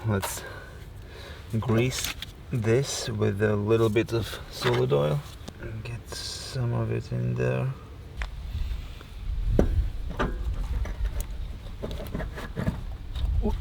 let's grease this with a little bit of solid oil and get some of it in there. Ooh.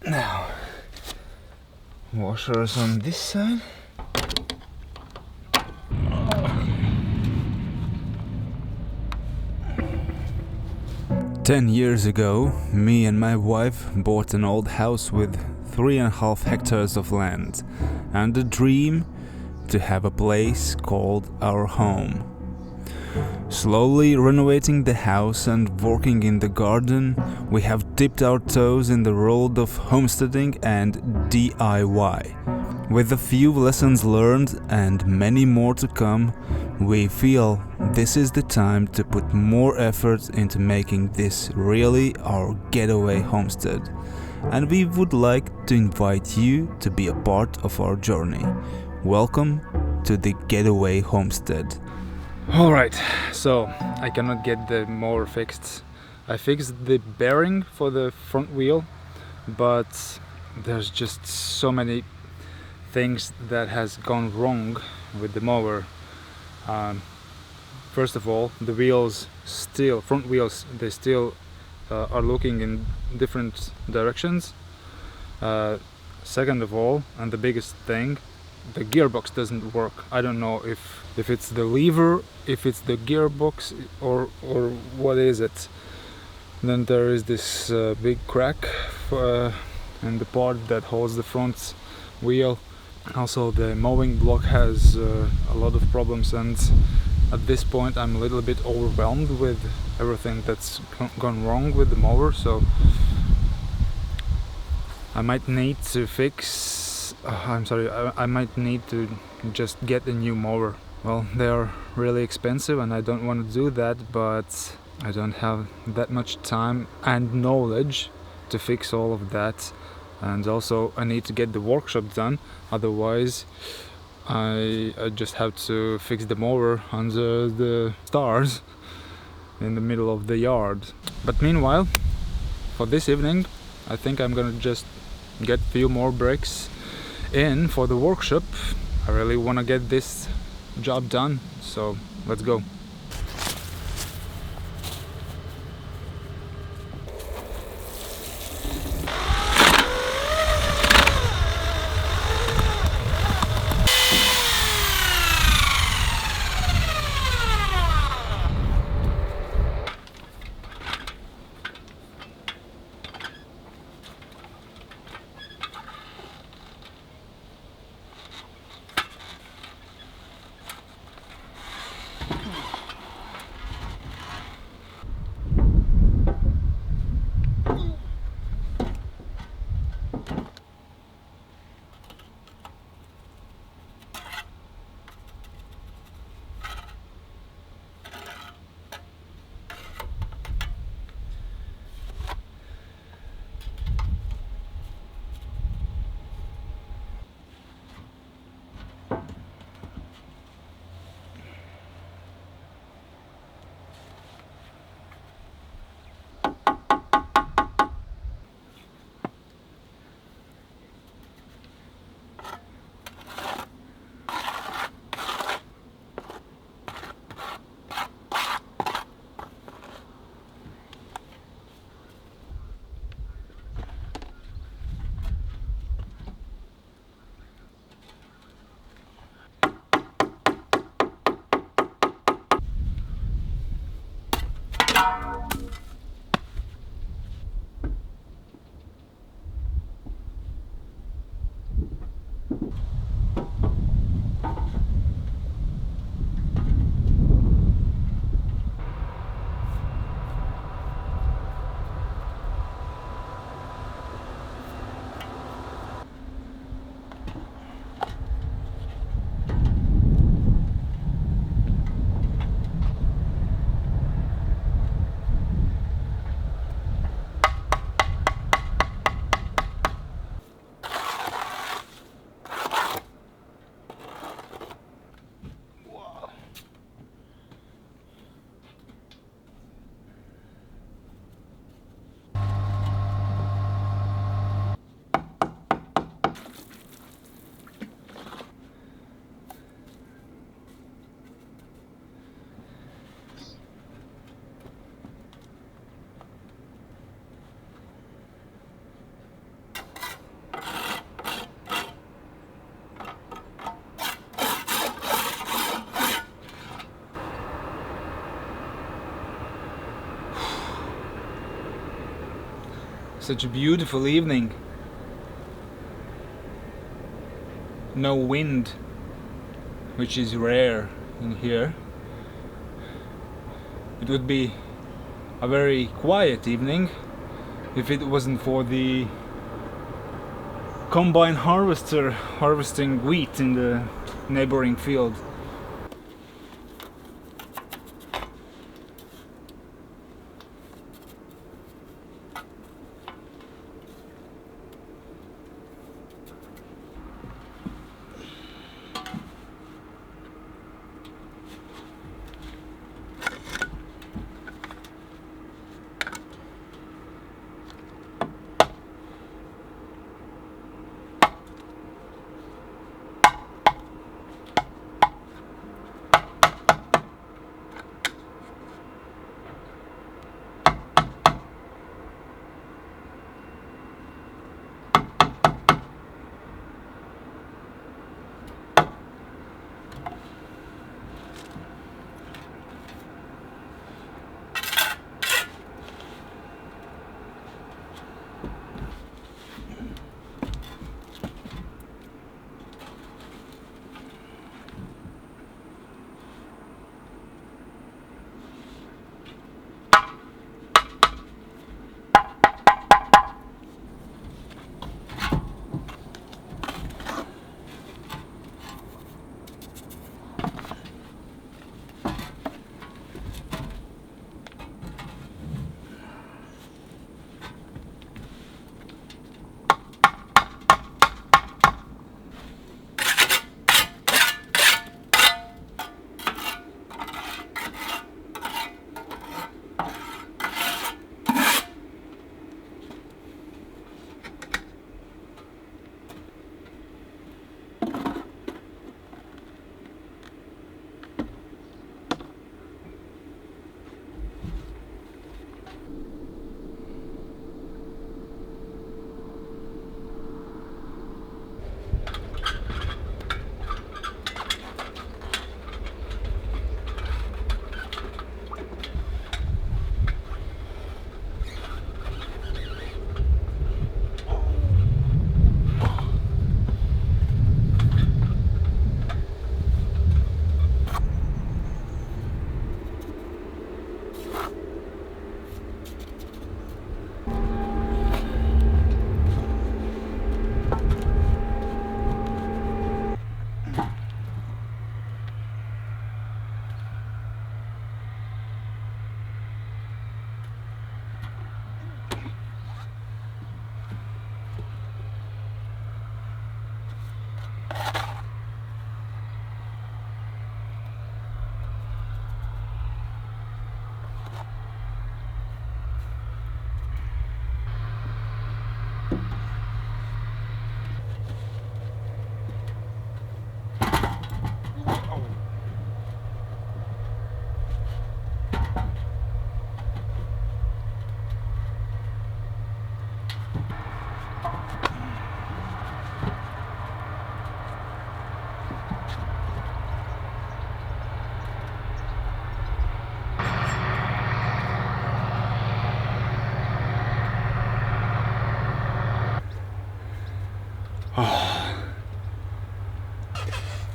Now, washers on this side. "10 years ago, me and my wife bought an old house with 3.5 hectares of land and a dream to have a place called our home. Slowly renovating the house and working in the garden, we have dipped our toes in the world of homesteading and DIY. With a few lessons learned and many more to come, we feel this is the time to put more effort into making this really our getaway homestead. And we would like to invite you to be a part of our journey. Welcome to the Getaway Homestead." Alright, so I cannot get the mower fixed. I fixed the bearing for the front wheel, but there's just so many things that has gone wrong with the mower. First of all, the front wheels, they still are looking in different directions. Second of all, and the biggest thing, the gearbox doesn't work. I don't know if it's the lever, if it's the gearbox, or what is it. Then there is this big crack in the part that holds the front wheel. Also, the mowing block has a lot of problems, and at this point I'm a little bit overwhelmed with everything that's gone wrong with the mower, so I might need to I might need to just get a new mower. Well, they are really expensive and I don't want to do that, but I don't have that much time and knowledge to fix all of that. And also I need to get the workshop done, otherwise I just have to fix the mower under the stars in the middle of the yard. But meanwhile, for this evening, I think I'm gonna just get a few more bricks in for the workshop. I really want to get this job done, so let's go. Such a beautiful evening. No wind, which is rare in here. It would be a very quiet evening if it wasn't for the combine harvester harvesting wheat in the neighboring field.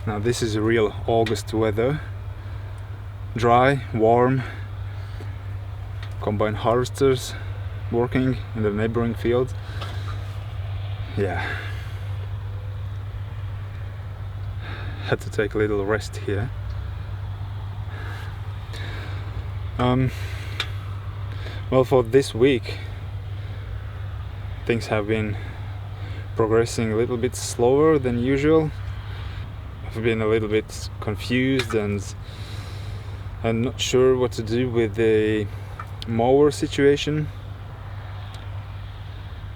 Now this is real August weather. Dry, warm, combine harvesters working in the neighboring field. Yeah. Had to take a little rest here. Well, for this week things have been progressing a little bit slower than usual. I've been a little bit confused and I'm not sure what to do with the mower situation,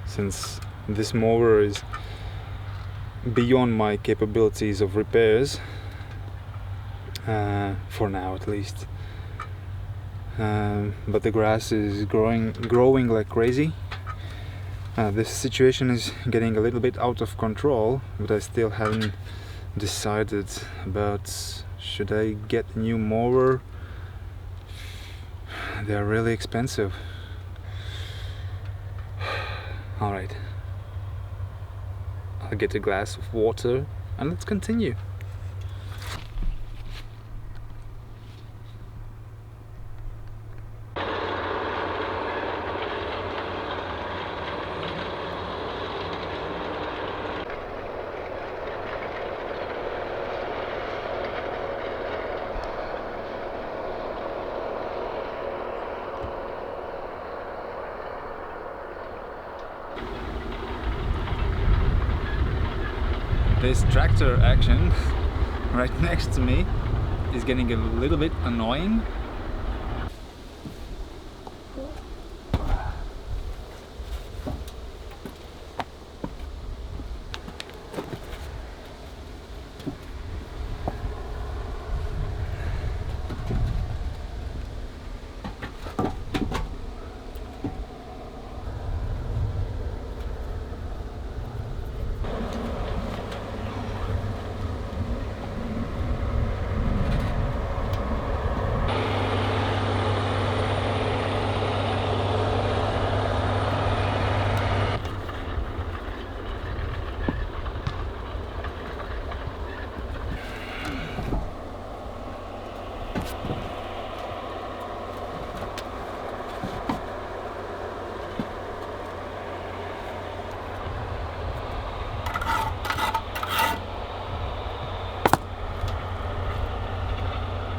since this mower is beyond my capabilities of repairs, for now at least. But the grass is growing like crazy. This situation is getting a little bit out of control, but I still haven't decided about should I get a new mower. They are really expensive. Alright, I'll get a glass of water and let's continue. This tractor action right next to me is getting a little bit annoying.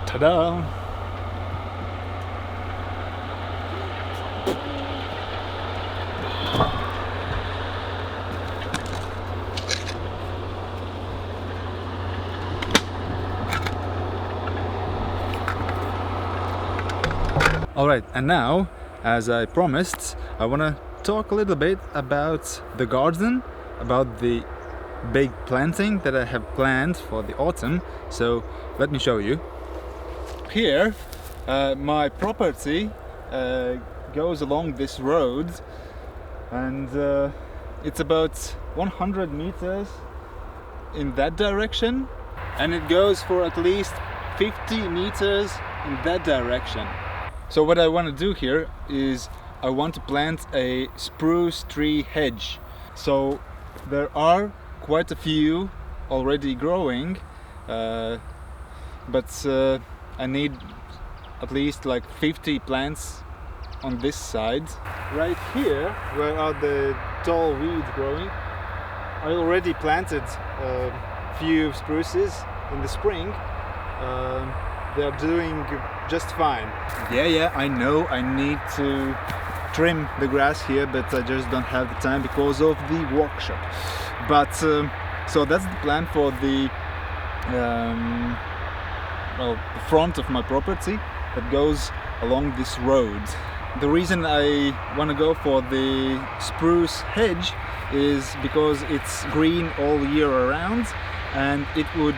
Ta-da! Alright, and now, as I promised, I want to talk a little bit about the garden, about the big planting that I have planned for the autumn. So let me show you. Here, my property goes along this road, and it's about 100 meters in that direction, and it goes for at least 50 meters in that direction. So what I want to do here is I want to plant a spruce tree hedge. So there are quite a few already growing, but I need at least like 50 plants on this side. Right here, where are the tall weeds growing, I already planted a few spruces in the spring. They're doing just fine. Yeah, I know I need to trim the grass here, but I just don't have the time because of the workshop. But so that's the plan for the well, the front of my property that goes along this road. The reason I want to go for the spruce hedge is because it's green all year around, and it would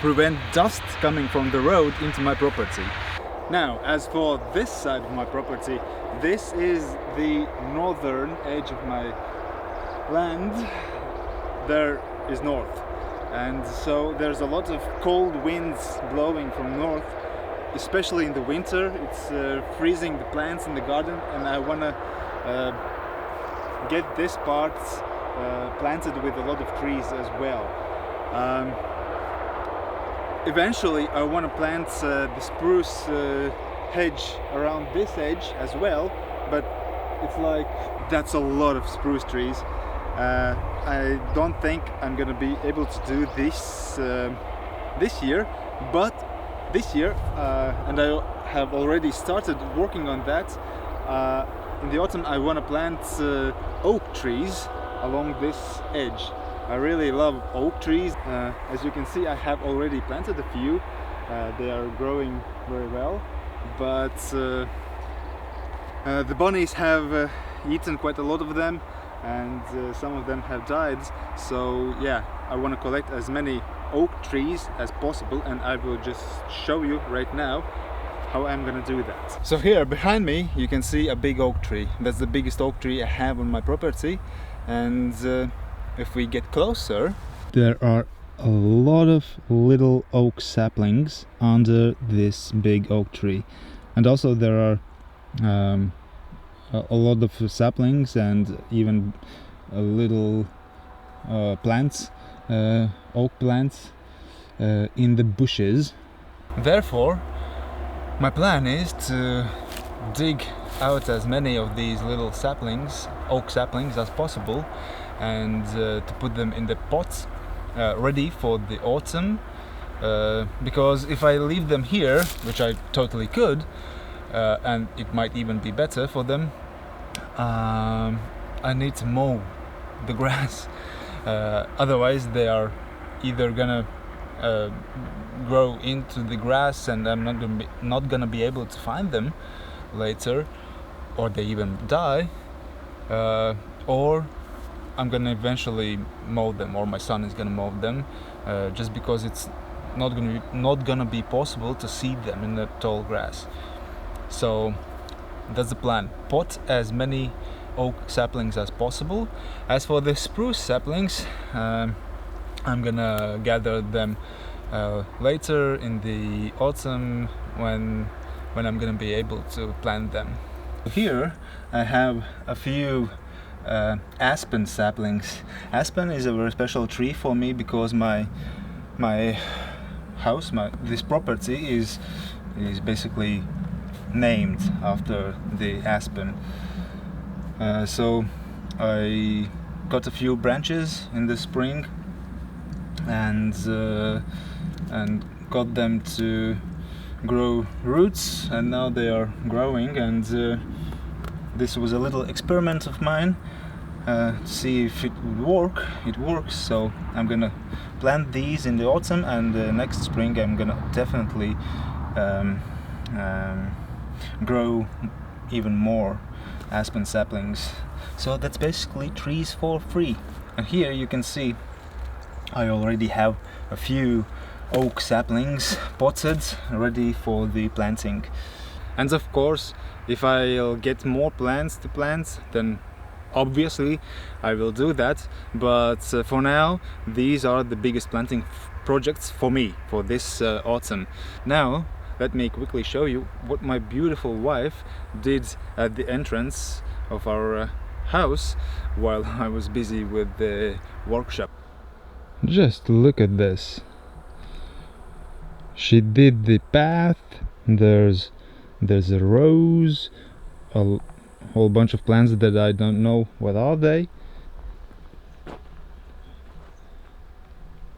prevent dust coming from the road into my property. Now, as for this side of my property, this is the northern edge of my land. There is north, and so there's a lot of cold winds blowing from north, especially in the winter. It's freezing the plants in the garden, and I want to get this part planted with a lot of trees as well. Eventually I want to plant the spruce hedge around this edge as well, but it's like that's a lot of spruce trees. I don't think I'm gonna be able to do this this year, but this year, and I have already started working on that, in the autumn I want to plant oak trees along this edge. I really love oak trees. As you can see, I have already planted a few. They are growing very well, but the bunnies have eaten quite a lot of them, and some of them have died. So yeah, I want to collect as many oak trees as possible, and I will just show you right now how I'm gonna do that. So here behind me you can see a big oak tree. That's the biggest oak tree I have on my property, and if we get closer, there are a lot of little oak saplings under this big oak tree, and also there are a lot of saplings and even a little plants, oak plants in the bushes. Therefore, my plan is to dig out as many of these little saplings, oak saplings, as possible, and to put them in the pots ready for the autumn, because if I leave them here, which I totally could, and it might even be better for them, I need to mow the grass. Otherwise they are either gonna grow into the grass and I'm not gonna be able to find them later, or they even die, or I'm gonna eventually mow them, or my son is gonna mow them, just because it's not gonna be possible to see them in the tall grass. So that's the plan. Pot as many oak saplings as possible. As for the spruce saplings, I'm gonna gather them later in the autumn when I'm gonna be able to plant them. Here I have a few aspen saplings. Aspen is a very special tree for me because my house, this property is basically named after the aspen. So I got a few branches in the spring and got them to grow roots, and now they are growing, and this was a little experiment of mine to see if it would work. It works, so I'm gonna plant these in the autumn, and next spring I'm gonna definitely grow even more aspen saplings. So that's basically trees for free. And here you can see I already have a few oak saplings potted, ready for the planting. And of course, if I'll get more plants to plant, then obviously I will do that, but for now these are the biggest planting projects for me for this autumn. Now let me quickly show you what my beautiful wife did at the entrance of our house while I was busy with the workshop. Just look at this. She did the path. There's a rose, a whole bunch of plants that I don't know what are they.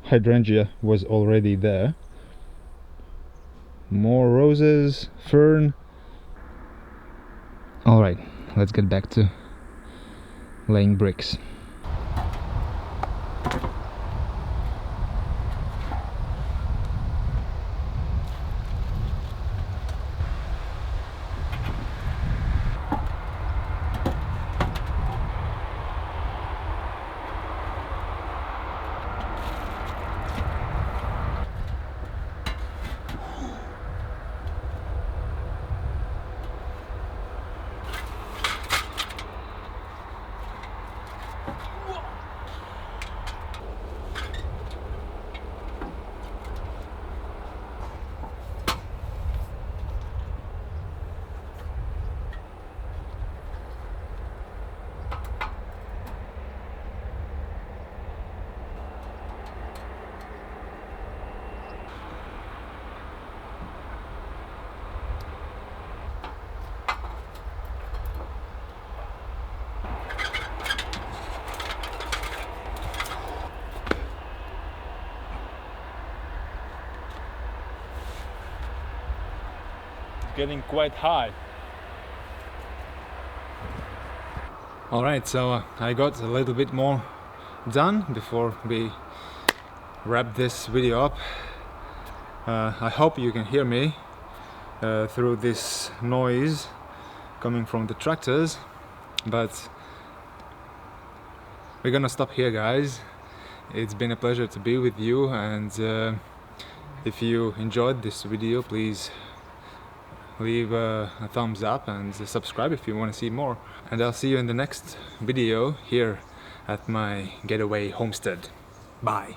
Hydrangea was already there. More roses, fern. Alright, let's get back to laying bricks. Getting quite high. Alright, so I got a little bit more done before we wrap this video up. I hope you can hear me through this noise coming from the tractors, but we're gonna stop here, guys. It's been a pleasure to be with you, and if you enjoyed this video, please leave a thumbs up and subscribe if you want to see more. And I'll see you in the next video here at my Getaway homestead. Bye.